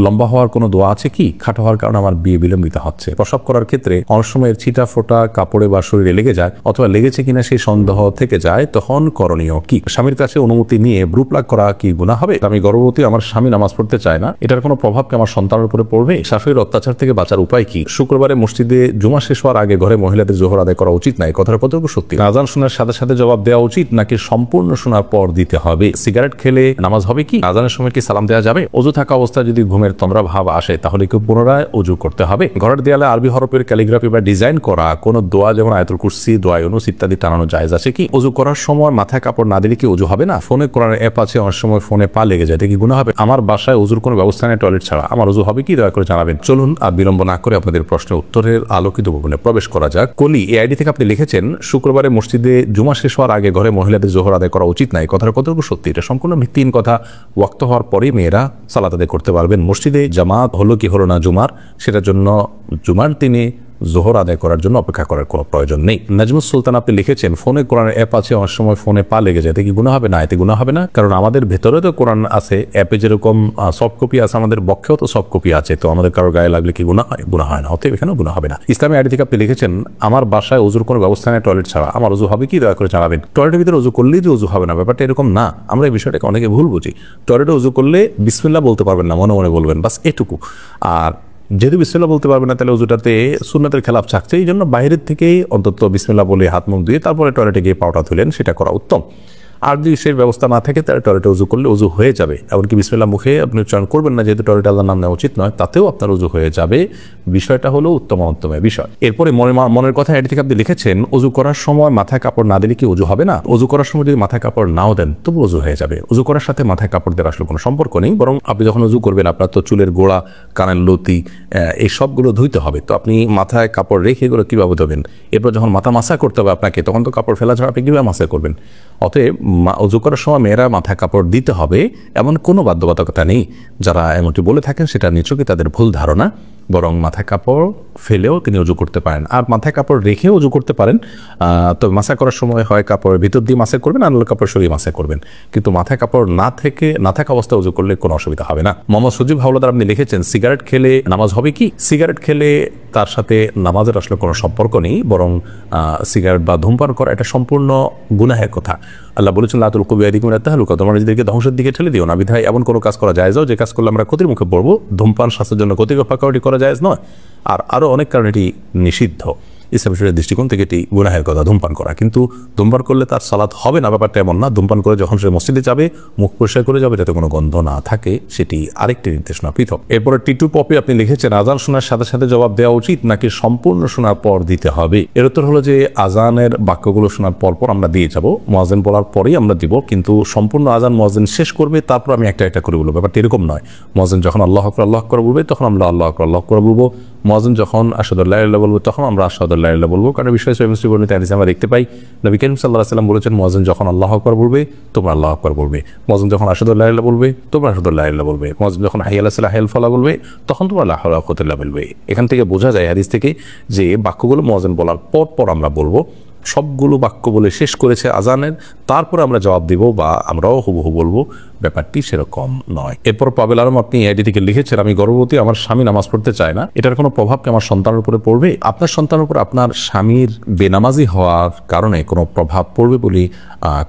লম্বা হওয়ার কোনো দোয়া আছে কি? খাটো হওয়ার কারণে আমার বিয়ে বিলম্বিত হচ্ছে। প্রসব করার ক্ষেত্রে অনেক সময় ছিটা ফোটা কাপড়ে বা শরীরে লেগে যায়, অথবা লেগেছে কিনা সেই সন্দেহ থেকে যায়, তখন করণীয় কি? স্বামীর কাছে অনুমতি নিয়ে ব্রুপ্লাগ করা কি গুনাহ হবে? আমি গর্ভবতী, আমার স্বামী নামাজ পড়তে চায় না, এটার কোনো প্রভাব কি আমার সন্তানের উপরে পড়বে? শাশুড়ির অত্যাচার থেকে বাঁচার উপায় কি? শুক্রবারে মসজিদে জুমা শেষ হওয়ার আগে ঘরে মহিলাদের জোহর আদায় করা উচিত না, কথাটা কতটুকু সত্যি? আজান শোনার সাথে সাথে জবাব দেওয়া উচিত নাকি সম্পূর্ণ শোনার পর দিতে হবে? সিগারেট খেলে নামাজ হবে কি? আজানের সময় কি সালাম দেওয়া যাবে? অজু থাকা অবস্থায় যদি ঘুমের তন্দ্রা ভাব আসে তাহলে কি পুনরায় অজু করতে হবে? ঘরের দেয়ালে আরবি হরফের ক্যালিগ্রাফি বা ডিজাইন করা কোন দোয়া যেমন আয়াতুল কুরসি, দোয়া ইউনুস ইত্যাদি টানানো জায়েজ আছে কি? অজু করার সময় মাথায় কাপড় না দিলে কি অজু হবে না? ফোনে কোরআনের অ্যাপ আছে, অনেক সময় ফোনে পা লেগে যায়, এটা কি গুনাহ হবে? আমার বাসায় অজুর কোনো ব্যবস্থা নেই টয়লেট ছাড়া, আমার অজু হবে কি? দয়া করে জানাবেন। চলুন আর বিলম্ব না করে আপনাদের প্রশ্নের উত্তরের আলোকিত ভবনে প্রবেশ করা যাক। কলি এই আইডি থেকে আপনি লিখেছেন, শুক্রবারে মসজিদে জুমা শেষ হওয়ার আগে ঘরে মহিলাদের জোহর আদায় করা উচিত নাই, কথাটা কতটুকু সত্যি? এটা সম্পূর্ণ ভিত্তিহীন কথা। ওয়াক্ত হওয়ার পরেই মেয়েরা সালাত আদায় করতে পারবেন। মসজিদে জামাত হলো কি হলো না জুমার, সেটার জন্য জুমার দিনে জোহর আদায় করার জন্য অপেক্ষা করার কোনো প্রয়োজন নেই। নাজমুস সুলতান আপনি লিখেছেন, ফোনে কোরআনের অ্যাপ আছে, অনেক সময় ফোনে পা লেগে যায়, এতে কি গুনাহ হবে? না, এতে গুনাহ হবে না, কারণ আমাদের ভেতরে তো কোরআন আছে, অ্যাপে যেরকম সফট কপি আছে, আমাদের বক্ষেও তো সফট কপি আছে, তো আমাদের কারো গায়ে লাগলে কি গুনাহ হয়? গুনাহ হয় না, অতএব এখানেও গুনাহ হবে না। ইসলামী আইডি থেকে আপনি লিখেছেন, আমার বাসায় অজুর কোনো ব্যবস্থা নেই টয়লেট ছাড়া, আমার অজু হবে কি? দয়া করে জানাবেন। টয়লেটের ভিতরে অজু করলেই যে অজু হবে না, ব্যাপারটা এরকম না। আমরা এই বিষয়টাকে অনেকে ভুল বুঝি। টয়লেটে অজু করলে বিসমিল্লাহ বলতে পারবেন না, মনে মনে বলবেন, বাস এটুকু। আর যেহেতু বিসমিল্লাহ বলতে পারবে না, তাহলে অজুটাতে সুন্নাতের খেলাফ থাকছে, এই জন্য বাইরের থেকেই অন্তত বিসমিল্লাহ বলে হাত মুখ দিয়ে তারপরে টয়লেটে গিয়ে পাউটা তুলেন, সেটা করা উত্তম। আর যদি সেই ব্যবস্থা না থাকে তাহলে টয়লেটে উজু করলে উজু হয়ে যাবে। এমনকি বিসমিল্লাহ মুখে আপনি উচ্চারণ করবেন না, যেহেতু টয়লেটে আল্লাহর নাম নেওয়া উচিত নয়, তাতেও আপনার উজু হয়ে যাবে। বিষয়টা হলো উত্তমের বিষয়। এরপরে মনের কথা এটি থেকে আপনি লিখেছেন, উজু করার সময় মাথায় কাপড় না দিলে কি উজু হবে না? উজু করার সময় যদি মাথায় কাপড় নাও দেন তবু উজু হয়ে যাবে। উজু করার সাথে মাথায় কাপড় দেওয়ার আসলে কোনো সম্পর্ক নেই, বরং আপনি যখন উজু করবেন আপনার তো চুলের গোড়া, কানের লতি, এই সবগুলো ধুইতে হবে, তো আপনি মাথায় কাপড় রেখে এগুলো কীভাবে ধোবেন? এরপর যখন মাথা মাসা করতে হবে আপনাকে, তখন তো কাপড় ফেলা ছাড়া আপনি কীভাবে মাসা করবেন? অতএব উজু করার সময় মেয়েরা মাথায় কাপড় দিতে হবে এমন কোনো বাধ্যবাধকতা নেই। যারা এমনটি বলে থাকেন সেটা নিছকই তাদের ভুল ধারণা, বরং মাথায় কাপড় ফেলেও তিনি উজু করতে পারেন, আর মাথায় কাপড় রেখেও উজু করতে পারেন। তবে মাসা করার সময় হয় কাপড়ের ভিতর দিয়ে মাসা করবেন, আর কাপড় সরিয়ে মাসা করবেন, কিন্তু মাথায় কাপড় না থাকা অবস্থায় উজু করলে কোনো অসুবিধা হবে না। মোহাম্মদ সজীব হাওলাদার আপনি লিখেছেন, সিগারেট খেলে নামাজ হবে কি? সিগারেট খেলে তার সাথে নামাজের আসলে কোনো সম্পর্ক নেই, বরং সিগারেট বা ধূমপান করা এটা সম্পূর্ণ গুনাহের কথা। আল্লাহ বলেছেন, লা তুলকু বিআইদিকুম ইলা তাহলুকা, তোমরা নিজেদেরকে ধ্বংসের দিকে ঠেলে দিও না। বিধায় এমন কোনো কাজ করা জায়েজ যে কাজ করলে আমরা ক্ষতির মুখে পড়বো। ধূমপান স্বাস্থ্যের জন্য ক্ষতিকর, ফাঁকাওয়াটি করা জায়েজ নয়। আর আরও অনেক কারণে এটি নিষিদ্ধ। ইসলামী শরীয়তের দৃষ্টিকোণ থেকে এটি গুনাহের কথা ধূমপান করা, কিন্তু ধূমপান করলে তার সালাত হবে না, ব্যাপারটা এমন না। ধূমপান করে যখন সে মসজিদে যাবে মুখ পরিষ্কার করে যাবে, যাতে কোনো গন্ধ না থাকে, সেটি আরেকটি নির্দেশনা পৃথক। এরপরে টিটু পপি আপনি লিখেছেন, আজান শোনার সাথে সাথে জবাব দেওয়া উচিত নাকি সম্পূর্ণ শোনার পর দিতে হবে? এর উত্তর হলো যে আজানের বাক্যগুলো শোনার পর আমরা দিয়ে যাব, মুয়াজ্জিন বলার পরেই আমরা দিব, কিন্তু সম্পূর্ণ আজান মুয়াজ্জিন শেষ করবে, তারপর আমি একটা একটা করে বলবো। ব্যাপারটা এরকম নয়। মুয়াজ্জিন যখন আল্লাহু আকবার বলবে তখন আমরা আল্লাহু আকবার বলবো, মুয়াজ্জিন যখন আশহাদু আল্লা ইলাহা ইল্লাল্লাহ বলবে তখন আমরা আশহাদু আল্লা ইলাহা ইল্লাল্লাহ বলবো। কারণ বিষয় সহিহ মুসলিম বর্ণিত হাদিসে আমরা দেখতে পাই, নবী করিম সাল্লাল্লাহু আলাইহি ওয়াসাল্লাম বলেছেন, মুয়াজ্জিন যখন আল্লাহু আকবার বলবে তোমরা আল্লাহু আকবার বলবে, মুয়াজ্জিন যখন আশহাদু আল্লা ইলাহা ইল্লাল্লাহ বলবে তোমরা আশহাদু আল্লা ইলাহা ইল্লাল্লাহ বলবে, মুয়াজ্জিন যখন হাইয়া আলাস সালাহ হাইয়াল ফালাহ বলবে তখন তোমরা লা হাওলা ওয়া কুওয়াতা ইল্লা বিল্লাহ বলবে। এখান থেকে বোঝা যায় হাদিস থেকে যে বাক্যগুলো মুয়াজ্জিন বলার পর আমরা বলবো। সবগুলো বাক্য বলে শেষ করেছে আজানের, তারপরে আমরা জবাব দিব বা আমরাও হুবহু বলবো, ব্যাপারটি সেরকম নয়। এরপর পাবেল আলম আপনি আইডি থেকে লিখেছেন, আমি গর্ভবতী, আমার স্বামী নামাজ পড়তে চায় না, এটার কোনো প্রভাব কি আমার সন্তানের উপরে পড়বে? আপনার সন্তানের উপর আপনার স্বামীর বেনামাজি হওয়ার কারণে কোনো প্রভাব পড়বে বলে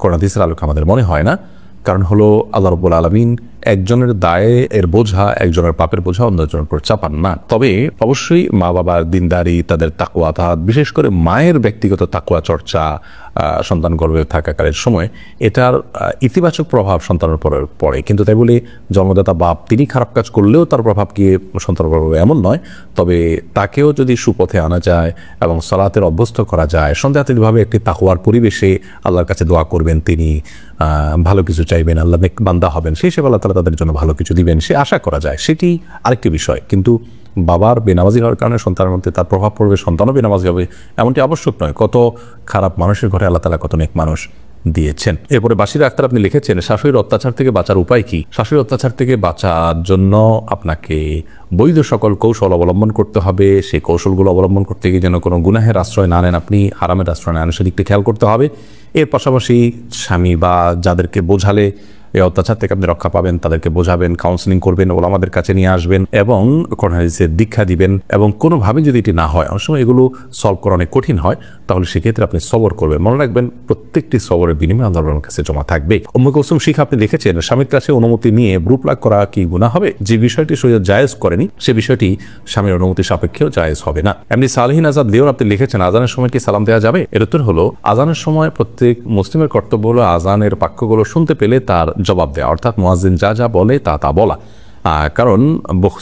কোরআন হাদিসের আলোকে আমাদের মনে হয় না। কারণ হলো আল্লাহ রাব্বুল আলামিন একজনের দায়ে এর বোঝা, একজনের পাপের বোঝা অন্যজনের উপর চাপান না। তবে অবশ্যই মা বাবার দিনদারি, তাদের তাকওয়া, বিশেষ করে মায়ের ব্যক্তিগত তাকওয়া চর্চা সন্তান গর্ভে থাকাকালের সময় এটার ইতিবাচক প্রভাব সন্তানের উপর পড়ে। কিন্তু তাই বলে জন্মদাতা বাপ তিনি খারাপ কাজ করলেও তার প্রভাব গিয়ে সন্তানের উপর এমন নয়। তবে তাকেও যদি সুপথে আনা যায় এবং সালাতের অভ্যস্ত করা যায়, সন্দেহাতীতভাবে একটি তাকওয়ার পরিবেশে আল্লাহর কাছে দোয়া করবেন, তিনি ভালো কিছু চাইবেন, আল্লাহ নেক বান্দা হবেন, সেই হিসেবে আল্লাহ তাআলা তাদের জন্য ভালো কিছু দিবেন, সে আশা করা যায়, সেটি আরেকটি বিষয়। কিন্তু বাবার বেনামাজি হওয়ার কারণে সন্তানের মধ্যে তার প্রভাব পড়বে, সন্তানও বেনামাজি হবে, এমনটি আবশ্যক নয়। কত খারাপ মানুষের ঘরে আল্লাহ তাআলা কত নেক মানুষ দিয়েছেন। এরপরে বাশিরা আক্তার আপনি লিখেছেন, শাশুড়ির অত্যাচার থেকে বাঁচার উপায় কি? শাশুড়ির অত্যাচার থেকে বাঁচার জন্য আপনাকে বৈধ সকল কৌশল অবলম্বন করতে হবে। সেই কৌশলগুলো অবলম্বন করতে গিয়ে যেন কোনো গুনাহের আশ্রয় না নেন, আপনি হারামের আশ্রয় না নেন, সেদিকটি খেয়াল করতে হবে। এর পাশাপাশি স্বামী বা যাদেরকে বোঝালে এই অত্যাচার থেকে আপনি রক্ষা পাবেন, তাদেরকে বোঝাবেন, কাউন্সিলিং করবেন, ওলামাদের কাছে নিয়ে আসবেন এবং কোরআন হাদিসের দীক্ষা দিবেন। এবং কোনোভাবে যদি এটি না হয়, অনেক সময় এগুলো সলভ করা অনেক কঠিন হয়, তাহলে সেক্ষেত্রে আপনি সবর করবেন। মনে রাখবেন প্রত্যেকটি সবরের বিনিময়ে আল্লাহর কাছে জমা থাকবে। উম্মে কুলসুম শিখা আপনি লিখেছেন, স্বামীর কাছে অনুমতি নিয়ে ব্রু প্লাগ করা কি গুনাহ হবে? যে বিষয়টি শরীয়ত জায়েজ করেনি সে বিষয়টি স্বামীর অনুমতি সাপেক্ষেও জায়েজ হবে না। এমনি সালেহিন আজাদ লিওন আপনি লিখেছেন, আজানের সময় কি সালাম দেওয়া যাবে? এর উত্তর হলো, আজানের সময় প্রত্যেক মুসলিমের কর্তব্য হলো আজানের বাক্যগুলো শুনতে পেলে তার জবাব দেওয়া, অর্থাৎ মুয়াজ্জিন যা যা বলে তা তা বলা। কারণ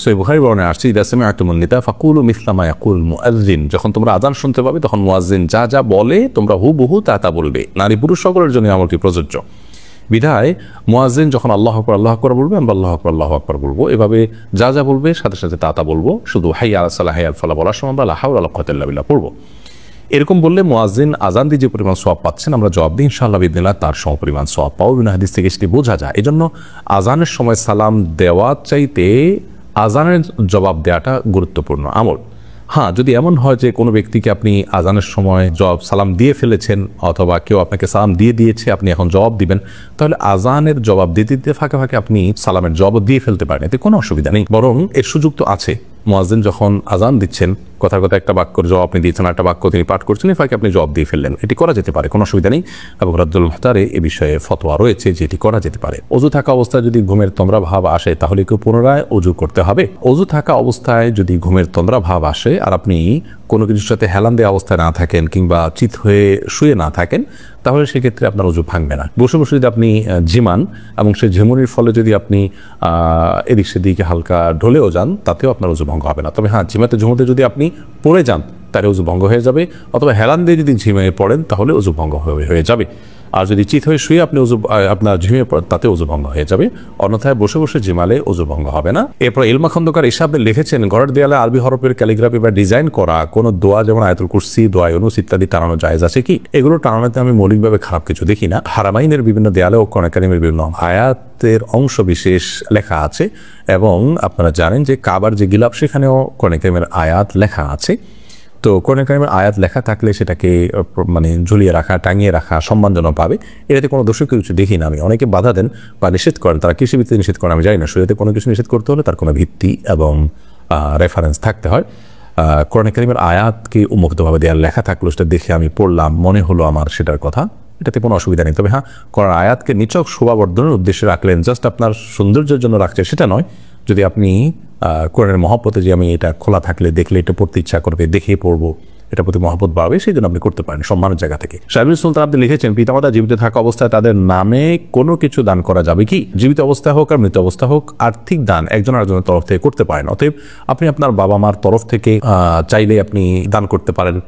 সহিহ বুখারী বর্ণনায় আসছে, ইদা সামি'তুমুন নিদা ফাকুলু মিসলা মা ইয়াকুল মুয়াজ্জিন, যখন তোমরা আযান শুনতে পাবে তখন মুয়াজ্জিন যা যা বলে তোমরা হুবহু তা তা বলবে। নারী পুরুষ সকলের জন্য আমলটি প্রযোজ্য। বিধায় মুয়াজ্জিন যখন আল্লাহু আকবার বলবে, আমরা আল্লাহু আকবার বলবো, এভাবে যা যা বলবে সাথে সাথে তা তা বলবো। শুধু হাইয়া আলাস সালাহ হাইয়া আল ফালাহ বলার সময় আমরা লা হাওলা ওয়ালা কুওয়াতা ইল্লা বিল্লাহ পড়বো। এরকম বললে মুয়াজ্জিন আজান দিয়ে যে পরিমাণ সওয়াব পাচ্ছেন, আমরা জবাব দিই ইনশাআল্লাহ বিদিনিল্লাহ তার সমপরিমাণ সওয়াব পাবো। বিনা হাদিস থেকে সেটি বোঝা যায়। এজন্য আজানের সময় সালাম দেওয়া চাইতে আজানের জবাব দেওয়াটা গুরুত্বপূর্ণ আমল। হ্যাঁ, যদি এমন হয় যে কোনো ব্যক্তিকে আপনি আজানের সময় সালাম দিয়ে ফেলেছেন অথবা কেউ আপনাকে সালাম দিয়ে দিয়েছে, আপনি এখন জবাব দিবেন, তাহলে আজানের জবাব দিতে দিতে ফাঁকে ফাঁকে আপনি সালামের জবাব দিয়ে ফেলতে পারেন, এতে কোনো অসুবিধা নেই। বরং এর সুযোগ তো আছে। মুয়াজ্জিন যখন আজান দিচ্ছেন, কথা কথা একটা বাক্যর জবাব আপনি দিচ্ছেন, একটা বাক্য তিনি পাঠ করছেন, এই ফাঁকে আপনি জবাব দিয়ে ফেললেন, এটি করা যেতে পারে, কোনো অসুবিধা নেই। এবং রাদ্দুল মুহতারে এ বিষয়ে ফতোয়া রয়েছে যে এটি করা যেতে পারে। অজু থাকা অবস্থায় যদি ঘুমের তন্দ্রা ভাব আসে তাহলে কেউ পুনরায় অজু করতে হবে? অজু থাকা অবস্থায় যদি ঘুমের তন্দ্রা ভাব আসে আর আপনি কোনো কিছুর সাথে হেলান দেওয়া অবস্থায় না থাকেন কিংবা চিত হয়ে শুয়ে না থাকেন, তাহলে সেক্ষেত্রে আপনার অজু ভাঙবে না। বসে বসে যদি আপনি ঝিমান এবং সেই ঝিমুনির ফলে যদি আপনি এদিক সেদিকে হালকা ঢলেও যান, তাতেও আপনার অজু ভঙ্গ হবে না। তবে হ্যাঁ, ঝিমাতে যদি আপনি পড়ে যান তাহলে অজু ভঙ্গ হয়ে যাবে, অথবা হেলান দিয়ে যদি ঝিমিয়ে পড়েন তাহলে অজু ভঙ্গ হয়ে যাবে। আর যদি চিত হয়ে শুয়ে আপনি আপনার ঝিমিয়ে পড়েন তাতে অজু ভঙ্গ হয়ে যাবে, অন্যথায় বসে বসে ঝিমালে অজু ভঙ্গ হবে না। এরপর ইলমা খন্দকার ইসাবে লিখেছেন, ঘরের দেয়ালে আরবি হরফের ক্যালিগ্রাফি বা ডিজাইন করা কোনো দোয়া যেমন আয়াতুল কুরসি, দোয়া ইউনুস ইত্যাদি টানানো জায়েজ আছে কি? এগুলো টানানোতে আমি মৌলিকভাবে খারাপ কিছু দেখি না। হারামাইনের বিভিন্ন দেয়ালে ও কোরআন কারীমের বিভিন্ন আয়াতের অংশ বিশেষ লেখা আছে এবং আপনারা জানেন যে কাবার যে গিলাফ সেখানেও কোরআন কারীমের আয়াত লেখা আছে। তো কোরআন কারীমের আয়াত লেখা থাকলে সেটাকে মানে ঝুলিয়ে রাখা, টাঙিয়ে রাখা সম্মানজনক পাবে, এটাতে কোনো দোষের কিছু দেখি না আমি। অনেকে বাধা দেন বা নিষেধ করেন, তারা কৃষি ভিত্তিতে নিষেধ করেন আমি জানি না। শরীয়তে কোনো কিছু নিষেধ করতে হলে তার কোনো ভিত্তি এবং রেফারেন্স থাকতে হয়। কোরআন কারীমের আয়াতকে উন্মুক্তভাবে দেওয়ার লেখা থাকলো, সেটা দেখে আমি পড়লাম, মনে হলো আমার সেটার কথা, এটাতে কোনো অসুবিধা নেই। তবে হ্যাঁ, কোরআন আয়াতকে নিছক শোভাবর্ধনের উদ্দেশ্যে রাখলেন, জাস্ট আপনার সৌন্দর্যের জন্য রাখছে সেটা নয়। যদি আপনি কোরআনের মহব্বতে যে আমি এটা খোলা থাকলে দেখলে এটা পড়তে ইচ্ছা করবে, দেখে পড়বো, এটা প্রতি মহব্বত বাড়বে, সেই জন্য আপনি করতে পারেন সম্মানের জায়গা থেকে। শাহরুল সুলতান আপনি লিখেছেন, পিতামাতা জীবিত থাকা অবস্থায় তাদের নামে কোনো কিছু দান করা যাবে কি? জীবিত অবস্থা হোক আর মৃত অবস্থা হোক, আর্থিক দান একজন আরেকজনের তরফ থেকে করতে পারেন। অতএব আপনি আপনার বাবা মার তরফ থেকে চাইলে আপনি দান করতে পারেন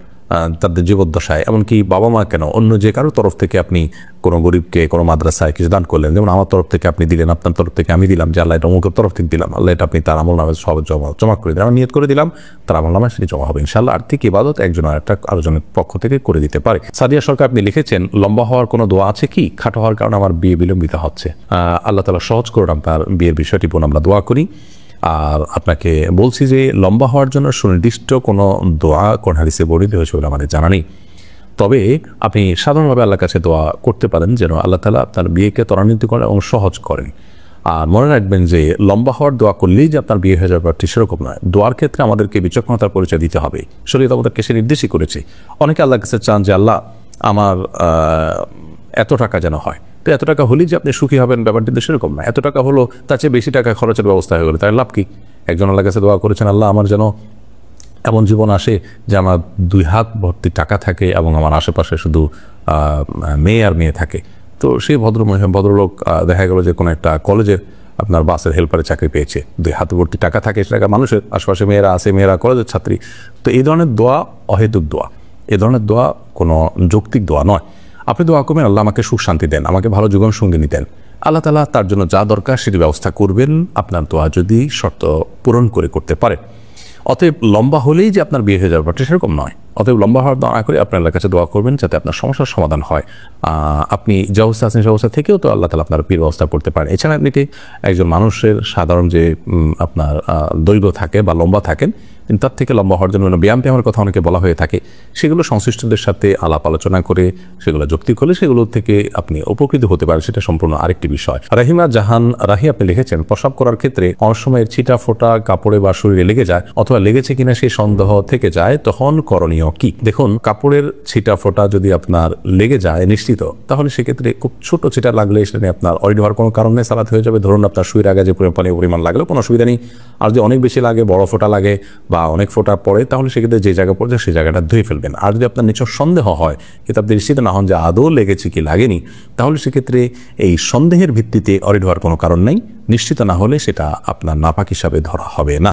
তাদের জীবদ্দশায়, এমনকি বাবা মা কেন, অন্য যে কারো তরফ থেকে আপনি কোনো গরিবকে কোনো মাদ্রাসায় কিছু দান করলেন, যেমন আমার তরফ থেকে আপনি দিলেন, আপনার তরফ থেকে আমি দিলাম, যে আল্লাহ এটা অমুকের তরফ থেকে দিলাম, আল্লাহ এটা আপনি তার আমল নামে সব জমা করে দিলাম, আমরা নিয়ত করে দিলাম, তার আমল নামে সেটি জমা হবে ইনশাআল্লাহ। আর্থিক ইবাদত একজন আরেকজনের পক্ষ থেকে করে দিতে পারে। সাদিয়া সরকার আপনি লিখেছেন, লম্বা হওয়ার কোনো দোয়া আছে কি? খাটো হওয়ার কারণে আমার বিয়ে বিলম্বিত হচ্ছে, আল্লাহ তাআলা সহজ করুন আপনার বিয়ের বিষয়টি, বোন আমরা দোয়া করি। আর আপনাকে বলছি যে লম্বা হওয়ার জন্য সুনির্দিষ্ট কোনো দোয়া কোন হাদিসে বর্ণিত হয়েছে বলে আমাদের জানা নেই। তবে আপনি সাধারণভাবে আল্লাহর কাছে দোয়া করতে পারেন যেন আল্লাহ তাআলা আপনার বিয়েকে ত্বরান্বিত করেন এবং সহজ করেন। আর মনে রাখবেন যে লম্বা হওয়ার দোয়া করলেই যে আপনার বিয়ে হয়ে যাবে সেরকম নয়। দোয়ার ক্ষেত্রে আমাদেরকে বিচক্ষণতার পরিচয় দিতে হবে, শরীয়ত আমাদেরকে সে নির্দেশই করেছে। অনেকে আল্লাহর কাছে চান যে আল্লাহ আমার এত টাকা যেন হয়, তো এত টাকা হলেই যে আপনি সুখী হবেন ব্যাপারটি তো সেরকম না। এত টাকা হলো তার চেয়ে বেশি টাকা খরচের ব্যবস্থা হয়ে গেলো, তাই লাভ কি? একজন আল্লাহর কাছে দোয়া করেছেন, আল্লাহ আমার যেন এমন জীবন আসে যে আমার 2 হাত ভর্তি টাকা থাকে এবং আমার আশেপাশে শুধু মেয়ে আর মেয়ে থাকে। তো সেই ভদ্রলোক দেখা গেল যে কোনো একটা কলেজের আপনার বাসের হেল্পারে চাকরি পেয়েছে, 2 হাত ভর্তি টাকা থাকে, সেটা মানুষের আশেপাশে মেয়েরা আছে, মেয়েরা কলেজের ছাত্রী। তো এই ধরনের দোয়া অহেতুক দোয়া, এই ধরনের দোয়া কোনো যৌক্তিক দোয়া নয়। আপনি দোয়া করবেন, আল্লাহ আমাকে সুখ শান্তি দেন, আমাকে ভালো জীবন সঙ্গী নিতেন, আল্লাহ তাআলা তার জন্য যা দরকার সেটি ব্যবস্থা করবেন, আপনার দোয়া যদি শর্ত পূরণ করে করতে পারে। অতএব লম্বা হলেই যে আপনার বিয়ে হয়ে যাবে সেরকম নয়। অতএব লম্বা হওয়ার দোয়া করে আপনার আল্লাহর কাছে দোয়া করবেন যাতে আপনার সমস্যার সমাধান হয়। আপনি যে অবস্থা আছেন সেই অবস্থা থেকেও তো আল্লাহ তাআলা আপনার বিয়ের ব্যবস্থা করতে পারেন। এছাড়া এমনিতে একজন মানুষের সাধারণ যে আপনার দৈর্ঘ্য থাকে বা লম্বা থাকেন কিন্তু তার থেকে লম্বা হওয়ার জন্য ব্যায়াম ব্যায়ামের কথা অনেকে বলা হয়ে থাকে। সেগুলো সংশ্লিষ্টদের সাথে আলাপ আলোচনা করে সেগুলো যৌক্তিক হলে সেগুলো থেকে আপনি উপকৃত হতে পারেন, সেটা সম্পূর্ণ আরেকটি বিষয়। রাহিমা জাহান রাহি আপনি লিখেছেন, প্রস্রাব করার ক্ষেত্রে অনেক সময় ছিটা ফোটা কাপড়ে বা শরীরে লেগে যায় অথবা লেগেছে কিনা সেই সন্দেহ থেকে যায়, তখন করণীয় কি? দেখুন, কাপড়ের ছিটা ফোটা যদি আপনার লেগে যায় নিশ্চিত, তাহলে সেক্ষেত্রে খুব ছোট ছিটা লাগলে সেটা নিয়ে আপনার অরিড হওয়ার কোনো কারণ নেই, সালাত হয়ে যাবে। ধরুন আপনার শুয়ের আগে যে পরিমাণ লাগলেও কোনো অসুবিধা নেই। আর যদি অনেক বেশি লাগে, বড় ফোঁটা লাগে বা অনেক ফোঁটা পড়ে, তাহলে সেক্ষেত্রে যে জায়গা পড়ছে সেই জায়গাটা ধুয়ে ফেলবেন। আর যদি আপনার নিচের সন্দেহ হয়, কিন্তু আপনি নিশ্চিত না হন যে আদৌ লেগেছে কি লাগেনি, তাহলে সেক্ষেত্রে এই সন্দেহের ভিত্তিতে অরিড হওয়ার কোনো কারণ নেই। নিশ্চিত না হলে সেটা আপনার নাপাক হিসাবে ধরা হবে না।